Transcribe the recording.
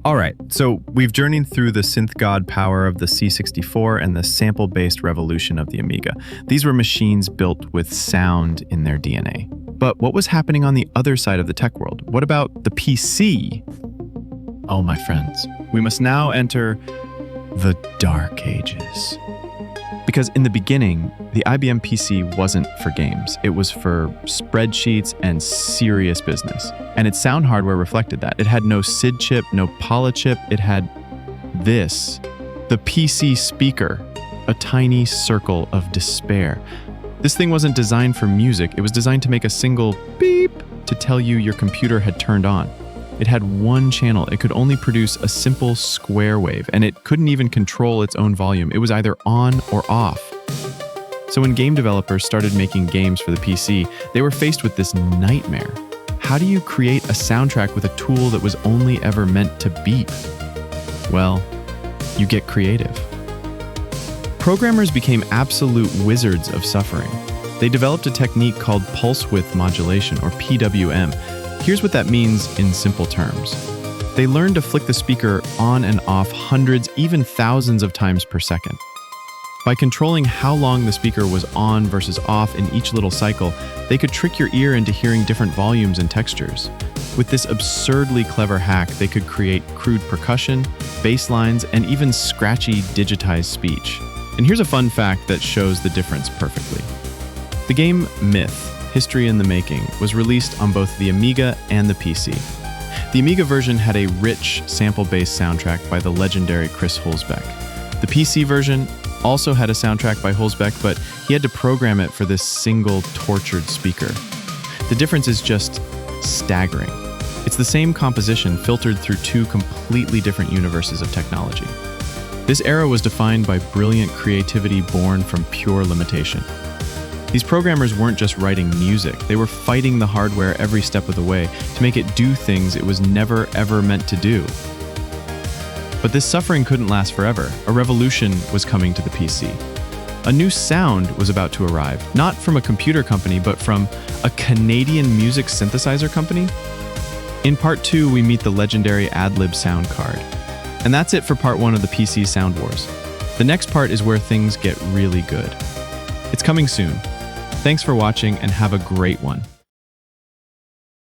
All right, so we've journeyed through the synth god power of the C64 and the sample-based revolution of the Amiga. These were machines built with sound in their DNA. But what was happening on the other side of the tech world? What about the PC? Oh, my friends, we must now enter the Dark Ages. Because in the beginning, the IBM PC wasn't for games. It was for spreadsheets and serious business. And its sound hardware reflected that. It had no SID chip, no Poly chip. It had this, the PC speaker, a tiny circle of despair. This thing wasn't designed for music. It was designed to make a single beep to tell you your computer had turned on. It had one channel. It could only produce a simple square wave, and it couldn't even control its own volume. It was either on or off. So when game developers started making games for the PC, they were faced with this nightmare. How do you create a soundtrack with a tool that was only ever meant to beep? Well, you get creative. Programmers became absolute wizards of suffering. They developed a technique called pulse width modulation, or PWM. Here's what that means in simple terms. They learned to flick the speaker on and off hundreds, even thousands of times per second. By controlling how long the speaker was on versus off in each little cycle, they could trick your ear into hearing different volumes and textures. With this absurdly clever hack, they could create crude percussion, bass lines, and even scratchy digitized speech. And here's a fun fact that shows the difference perfectly. The game Myth, History in the Making, was released on both the Amiga and the PC. The Amiga version had a rich, sample-based soundtrack by the legendary Chris Hulsbeck. The PC version also had a soundtrack by Hulsbeck, but he had to program it for this single tortured speaker. The difference is just staggering. It's the same composition filtered through two completely different universes of technology. This era was defined by brilliant creativity born from pure limitation. These programmers weren't just writing music, they were fighting the hardware every step of the way to make it do things it was never ever meant to do. But this suffering couldn't last forever. A revolution was coming to the PC. A new sound was about to arrive, not from a computer company, but from a Canadian music synthesizer company. In part 2, we meet the legendary Adlib sound card. And that's it for part 1 of the PC Sound Wars. The next part is where things get really good. It's coming soon. Thanks for watching and have a great one.